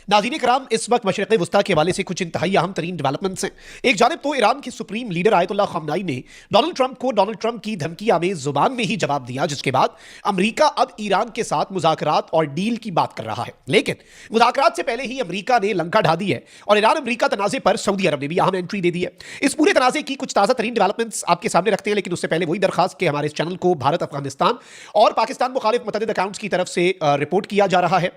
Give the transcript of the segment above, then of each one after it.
नाज़रीन कराम, इस वक्त मशरिक़ वस्ता के हवाले से कुछ इंतहाई अहम तरीन डेवलपमेंट्स हैं। एक जानिब तो ईरान के सुप्रीम लीडर आयतुल्लाह ख़ामनेई ने डोनाल्ड ट्रंप को डोनाल्ड ट्रंप की धमकी आमेज़ ज़ुबान में ही जवाब दिया, जिसके बाद अमरीका अब ईरान के साथ मुज़ाकरात और डील की बात कर रहा है। लेकिन मुज़ाकरात से पहले ही अमरीका ने लंका ढा दी है और ईरान अमरीका तनाज़े पर सऊदी अरब ने भी अहम एंट्री दे दी है। इस पूरे तनाज़े की कुछ ताज़ा तरीन डेवलपमेंट्स आपके सामने रखते हैं, लेकिन उससे पहले वही दरखास्त कि हमारे इस चैनल को भारत, अफगानिस्तान और पाकिस्तान मुखालिफ मुतअद्दिद अकाउंट्स की तरफ से रिपोर्ट किया जा रहा है।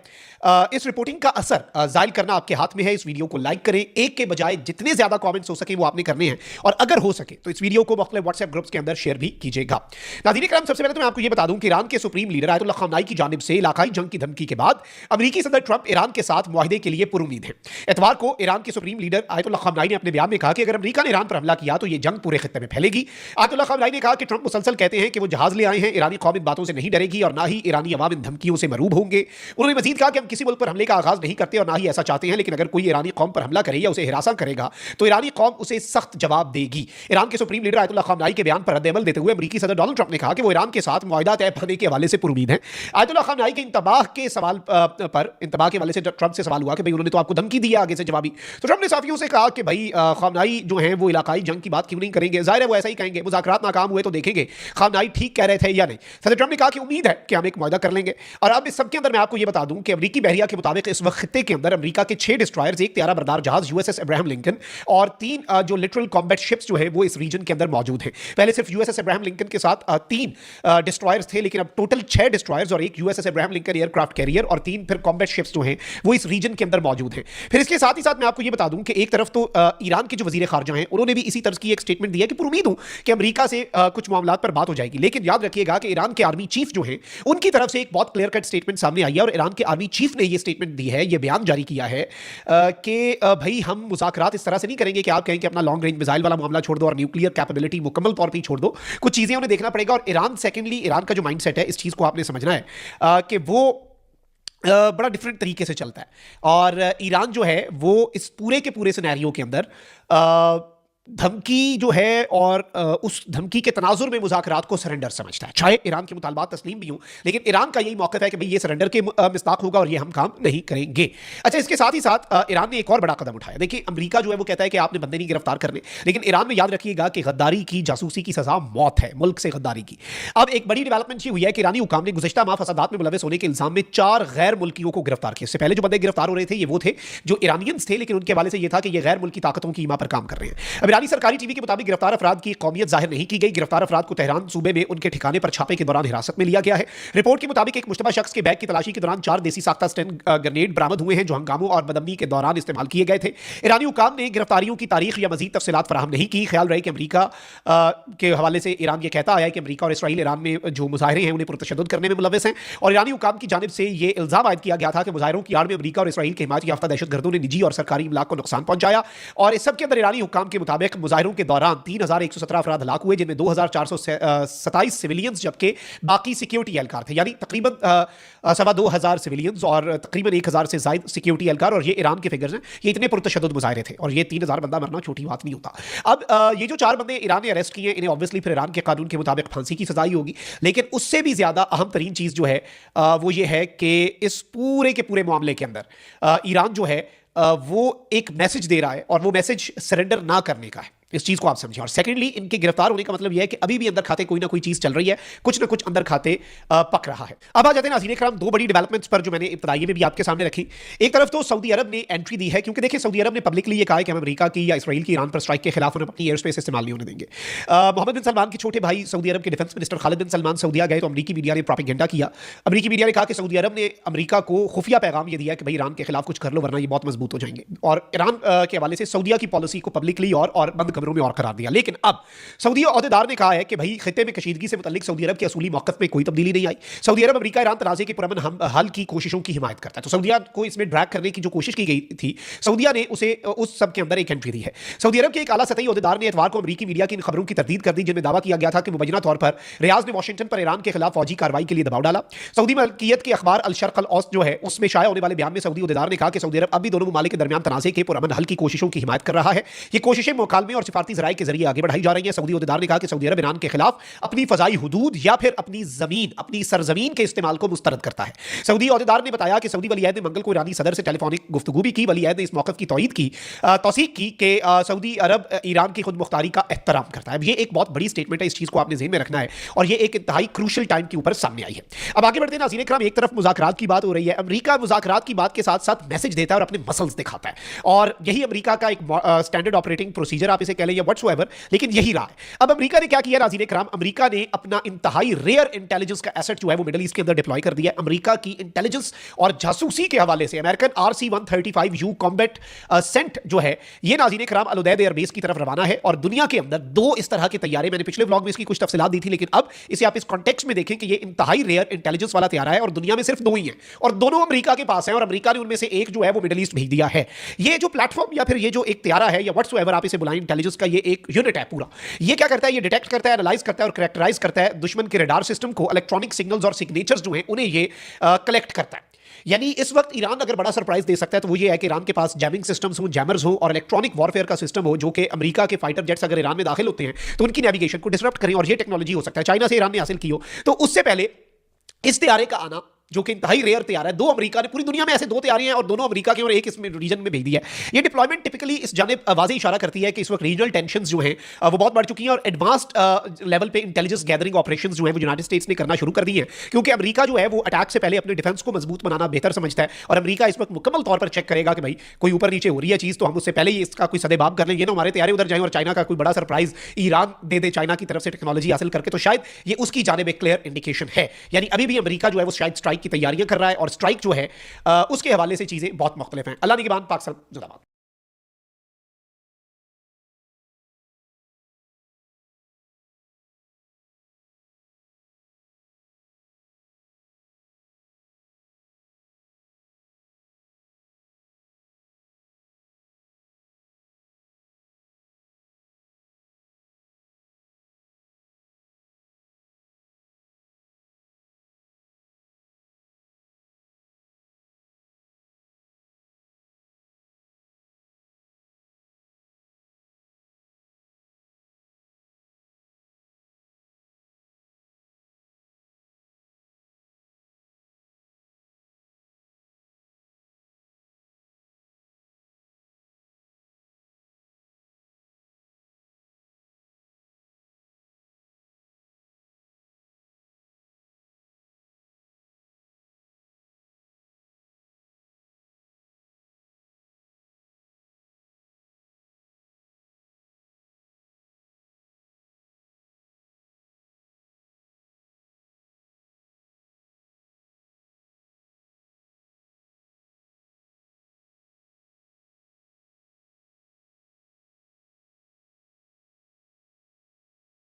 इस रिपोर्टिंग का असर ज़ाहिर करना आपके हाथ में है। इस वीडियो को लाइक करें, एक के बजाय जितने ज्यादा कमेंट्स हो सके वो आपने करने हैं, और अगर हो सके तो इस वीडियो को मुख्तलिफ व्हाट्सएप ग्रुप्स के अंदर शेयर भी कीजिएगा। नाज़रीन कराम, सबसे पहले तो मैं आपको यह बता दूं कि ईरान के सुप्रीम लीडर आयतुल्लाह ख़ामनेई की जानिब से इलाकाई जंग की धमकी के बाद अमेरिकी सदर ट्रंप ईरान के साथ मुआहदे के लिए पुरुमीद हैं। एतवार को ईरान के सुप्रीम लीडर आयतुल्लाह ख़ामनेई ने अपने बयान में कहा कि अगर अमेरिका ने ईरान पर हमला किया तो यह जंग पूरे खित्ते में फैलेगी। आयतुल्लाह ख़ामनेई ने कहा कि ट्रंप मुसलसल कहते हैं कि वो जहाज ले आए हैं, ईरानी कौम इन बातों से नहीं डरेगी और ना ही ईरानी अवाम इन धमकियों से मरूब होंगे। उन्होंने मजीद कहा कि हम किसी मुल्क पर हमले का आगाज नहीं करते और ना ही ऐसा चाहते हैं, लेकिन अगर कोई ईरानी कौम पर हमला करे या उसे हिरासा करेगा तो ईरानी कौम उसे सख्त जवाब देगी। ईरान के सुप्रीम लीडर आयतुल्लाह ख़ामनेई के बयान पर रद्द-ए-अमल देते हुए अमेरिकी सदर डोनाल्ड ट्रंप ने कहा कि वो ईरान के साथ मुआहदा तय पाने के हवाले से पुरुमीद हैं। आयतुल्लाह ख़ामनेई के इंतबाह के हवाले से ट्रंप से सवाल हुआ कि भाई उन्होंने तो आपको धमकी दी है आगे से जवाबी, तो ट्रंप ने साफियों से कहा कि भाई ख़ामनेई जो है वो इलाकाई जंग की बात क्यों नहीं करेंगे, जाहिर है वो ऐसा ही कहेंगे, मुज़ाकरात नाकाम हुए तो देखेंगे ख़ामनेई ठीक कह रहे थे या नहीं। सदर ट्रंप ने कहा कि उम्मीद है कि हम एक मुआहदा कर लेंगे। और अब इस सब के अंदर मैं आपको ये बता दूं कि अमेरिकी बहरिया के मुताबिक इस वक्त खित्ते के अंदर अमेरिका के 6 डिस्ट्रॉयर्स, एक त्यारा बरदार जहाज यूएसएस अब्राहम लिंकन और 3 जो लिटरल कॉम्बैट शिप्स जो है वो इस रीजन के अंदर मौजूद हैं। पहले सिर्फ यूएसएस अब्राहम लिंकन के साथ 3 डिस्ट्रॉयर्स थे, लेकिन अब टोटल 6 डिस्ट्रॉयर्स और एक USS Abraham Lincoln aircraft carrier और 3 फिर कॉम्बैट शिप्स जो हैं वो इस रीजन के अंदर मौजूद हैं। फिर इसके साथ ही साथ मैं आपको ये बता दूं कि एक तरफ तो ईरान के जो वजीर खारजा हैं उन्होंने भी इसी तरह की एक स्टेटमेंट दी है कि उम्मीद हूं कि अमेरिका से कुछ मामलात पर बात हो जाएगी। लेकिन याद रखिएगा कि ईरान के आर्मी चीफ जो हैं उनकी तरफ से एक बहुत क्लियर कट स्टेटमेंट सामने आई है और ईरान के आर्मी चीफ ने ये स्टेटमेंट दी है, ये बयान जारी किया है कि भाई हम मुज़ाकरात इस तरह से नहीं करेंगे कि आप कहें कि अपना लॉन्ग रेंज मिसाइल वाला मामला छोड़ दो और न्यूक्लियर कैपेबिलिटी मुकम्मल तौर पर छोड़ दो, कुछ चीज़ें उन्हें देखना पड़ेगा। और ईरान सेकेंडली, ईरान का जो माइंडसेट है इस चीज़ को आपने समझना है कि वो बड़ा डिफरेंट तरीके से चलता है। और ईरान जो है वो इस पूरे के पूरे सिनेरियो के अंदर धमकी जो है और उस धमकी के तनाजुर में मुज़ाकरात को सरेंडर समझता है। चाहे ईरान के मुतालबात तस्लीम भी हों, लेकिन ईरान का यही मौक़िफ़ है कि भाई ये सरेंडर के मिस्ताक होगा और ये हम काम नहीं करेंगे। अच्छा, इसके साथ ही साथ ईरान ने एक और बड़ा कदम उठाया। देखिए, अमेरिका जो है वो कहता है कि आपने बंदे नहीं गिरफ्तार करने, लेकिन ईरान में याद रखिएगा कि गद्दारी की, जासूसी की सज़ा मौत है, मुल्क से गद्दारी की। अब एक बड़ी डेवलपमेंट ये हुई है कि ईरानी हुकाम ने गुज़िश्ता माह फसादात में मुलविस होने के इल्ज़ाम में 4 गैर मुल्कियों को गिरफ्तार किया। इससे पहले जो बंदे गिरफ्तार हो रहे थे ये वो थे जो ईरानियंस थे, लेकिन उनके हवाले से ये था कि ये गैर मुल्की ताकतों की ईमा पर काम कर रहे हैं। अब ईरानी सरकारी टीवी के गिरफ्तार अफराद की कौमियत जाहिर नहीं की गई। गिरफ्तार अफराद को तेहरान सूबे में उनके ठिकाने पर छापे के दौरान हिरासत में लिया गया है। रिपोर्ट के मुताबिक एक मुश्तबा शख्स के बैग की तलाशी के दौरान 4 देसी साख्ता स्टैंड ग्रेनेड बरामद हुए हैं जो हंगामों और बदअमनी के दौरान इस्तेमाल किए गए थे। ईरानी हुकाम ने गिरफ्तारियों की तारीख या मजीद तफसीलात फराहम नहीं की। ख्याल रहे कि अमेरिका के हवाले से ईरान ये कहता आया है कि अमेरिका और इसराइल ईरान में जो मुजाहरे हैं उन्हें पुरतशद्दुद करने में मुलविस हैं, और ईरानी हुकाम की जानिब से ये इल्जाम आयद किया गया था कि मुजाहरों की आड़ में अमेरिका और इसराइल के हिमायत याफ्ता दहशतगर्दों ने निजी और सरकारी इमलाक को नुकसान पहुंचाया। और इस सब के अंदर ईरानी हुकाम के मुताबिक मुजाहरों के दौरान 3117 अफराद हलाक हुए, जिनमें 2427 सिविलियंस जबकि बाकी सिक्योरिटी एहलकार थे, यानी तकरीबन 2,2500 सिविलियंस और तकरीबन 1000 से ज्यादा सिक्योरिटी एहलकार। और ये ईरान के फिगर्स हैं, ये इतने पुरतशद्दुद मुजाहरे थे और ये 3000 बंदा मरना छोटी बात नहीं होता। अब ये जो 4 बंदे ईरान ने अरेस्ट किए, इन्हें ऑब्वियसली फिर ईरान के कानून के मुताबिक फांसी की सजा ही होगी। लेकिन उससे भी ज्यादा अहम तरीन चीज जो है वो ये है कि इस पूरे के पूरे मामले के अंदर ईरान जो है वो एक मैसेज दे रहा है और वो मैसेज सरेंडर ना करने का है। इस चीज को आप समझिए। और सेकेंडली, इनके गिरफ्तार होने का मतलब यह है कि अभी भी अंदर खाते कोई ना कोई चीज चल रही है, कुछ ना कुछ अंदर खाते पक रहा है। अब आ जाते हैं नाज़रीन कराम 2 बड़ी डेवलपमेंट्स पर जो मैंने इब्तिदाई में भी आपके सामने रखी। एक तरफ तो सऊदी अरब ने एंट्री दी है, क्योंकि देखिए सऊदी अरब ने पब्लिकली ये कहा है कि हम अमेरिका की या इसराइल की ईरान पर स्ट्राइक के खिलाफ उन्हें अपनी एयर स्पेस इस्तेमाल नहीं होने देंगे। मोहम्मद बिन सलमान के छोटे भाई सऊदी अरब के डिफेंस मिनिस्टर खालिद बिन सलमान सऊदीया गए तो अमेरिकी मीडिया ने प्रोपेगेंडा किया। अमेरिकी मीडिया ने कहा कि सऊदी अरब ने अमेरिका को खुफिया पैगाम ये दिया कि भाई ईरान के खिलाफ कुछ कर लो वरना ये बहुत मजबूत हो जाएंगे। और ईरान के हवाले से सऊदीया की पॉलिसी को पब्लिकली और बंद कमरों में और करार दिया। लेकिन अब सऊदी ओहदेदार ने कहा है कि भाई खित्ते में कशीदगी से मुतल्लिक सऊदी अरब के असूली मौक़िफ़ में कोई तब्दीली नहीं आई। सऊदी अरब अमेरिका ईरान तनाज़े के पुरअमन हल की कोशिशों की हिमायत करता है। तो सऊदीया को इसमें ड्रैग करने की जो कोशिश की गई थी, सऊदीया ने उसे उस सब के अंदर एक एंट्री दी है। सऊदी अरब के एक आला सतही ओहदेदार ने इतवार को अमेरिकी मीडिया की इन खबरों की तरदीद कर दी जिनमें दावा किया गया था कि मुबैना तौर पर रियाज ने वाशिंगटन पर ईरान के खिलाफ फौजी कार्रवाई के लिए दबाव डाला। सऊदी मलकियत के अखबार अल शर्क अल औसत जो है उसमें शाया होने वाले बयान में सऊदी ओहदेदार ने कहा कि सऊदी अरब अब भी दोनों ममालिक के दरमियान तनाज़े के पुरअमन हल की कोशिशों की हिमायत कर रहा है। ये कोशिशें मुकालमे और सिफारती जराये के जरिए आगे बढ़ाई जा रही है। सऊदी ओहदेदार ने कहा कि सऊदी अरब ईरान के खिलाफ अपनी फजाई हुदूद या फिर अपनी जमीन, अपनी सरजमीन के इस्तेमाल को मुस्तरद करता है। सऊदी ओहदेदार ने बताया कि सऊदी वली अहद ने मंगल को ईरानी सदर से टेलीफोनिक गुफ्तगू भी की। वली अहद ने इस मौक़िफ़ की तौसीक की कि सऊदी अरब ईरान की खुद मुख्तारी का एहतराम करता है। अब ये एक बहुत बड़ी स्टेटमेंट है, इस चीज़ को आपने ज़हन में रखना है, और ये एक इंतहाई क्रूशल टाइम के ऊपर सामने आई है। अब आगे बढ़ते हैं नाज़रीन इकराम, एक तरफ मुज़ाकरात की बात हो रही है, अमेरिका मुज़ाकरात की बात के साथ साथ मैसेज देता है और अपने मसल्स दिखाता है, और यही अमेरिका का एक स्टैंडर्ड ऑपरेटिंग प्रोसीजर आप इसे कह लें या व्हाट्सएवर, लेकिन यही रहा है। अब अमेरिका ने क्या किया नाज़रीन इकराम, अमेरिका ने अपना इंतहाई रेयर इंटेलिजेंस का एसेट जो है वो मिडिल ईस्ट के अंदर डिप्लॉय कर दिया है। अमेरिका की इंटेलिजेंस और जासूसी के हवाले से अमेरिकन RC-135U कॉम्बैट सेंट जो है ये नाज़रीन इकराम अल उदैद एयरबेस की तरफ रवाना है, और दुनिया के अंदर दो इस तरह के तैयारे, मैंने पिछले व्लॉग में इसकी कुछ तफसीलात दी थी, लेकिन अब इसे आप इस कॉन्टेक्स्ट में देखें कि ये इंतहाई रेयर इंटेलिजेंस वाला तैयारा है और दुनिया में सिर्फ दो ही हैं, और दोनों अमेरिका के पास हैं, और अमेरिका ने उनमें से एक जो है वो मिडिल ईस्ट भेज दिया है। ये जो प्लेटफॉर्म या फिर ये जो एक तैयारा है या व्हाट्सएवर आप इसे बुलाएं, इंटेलिजेंस का ये एक यूनिट है पूरा। ये क्या करता है, ये डिटेक्ट करता है, एनालाइज करता है और कैरेक्टराइज करता है दुश्मन के रडार सिस्टम को, इलेक्ट्रॉनिक सिग्नल्स और सिग्नेचर्स जो हैं उन्हें ये कलेक्ट करता है। यानी इस वक्त ईरान अगर बड़ा सरप्राइज दे सकता है तो वो ये है कि ईरान के पास जैमिंग सिस्टम्स हो, जैमर्स हो और इलेक्ट्रॉनिक वॉरफेयर का सिस्टम हो, जो कि अमेरिका के फाइटर जेट्स अगर ईरान में दाखिल होते हैं तो उनकी नेविगेशन को डिसरप्ट करें, और ये टेक्नोलॉजी हो सकता है चाइना से ईरान ने हासिल की हो। तो उससे पहले इस तैयारे का आना, जो कि इंतहाई रेयर तैयार है, दो अमेरिका ने, पूरी दुनिया में ऐसे दो तैयारी हैं और दोनों अमेरिका के और एक इस रीजन में भेज दी है। ये डिप्लॉयमेंट टिपिकली इस जानिब वाज़ेह इशारा करती है कि इस वक्त रीजनल टेंशंस जो हैं वो बहुत बढ़ चुकी हैं, और एडवांस्ड लेवल पे इंटेलिजेंस गैदरिंग ऑपरेशंस जो हैं वो यूनाइटेड स्टेट्स ने करना शुरू कर दी हैं, क्योंकि अमेरिका जो है वो अटैक से पहले अपने डिफेंस को मजबूत बनाना बेहतर समझता है, और अमेरिका इस वक्त मुकम्मल तौर पर चेक करेगा कि भाई कोई ऊपर नीचे हो रही है चीज़ तो हम उससे पहले ही इसका कोई सदेबाब कर लें, ये ना हमारे तैयारी उधर जाएं और चाइना का कोई बड़ा सरप्राइज ईरान दे दे चाइना की तरफ से टेक्नोलॉजी हासिल करके। तो शायद ये उसकी जानिब एक क्लियर इंडिकेशन है, यानी अभी भी अमेरिका जो है वो शायद स्ट्राइक की तैयारियां कर रहा है, और स्ट्राइक जो है उसके हवाले से चीज़ें बहुत मुख्तलिफ हैं। अल्लाह निगहबान, पाक सलाम, जिंदाबाद।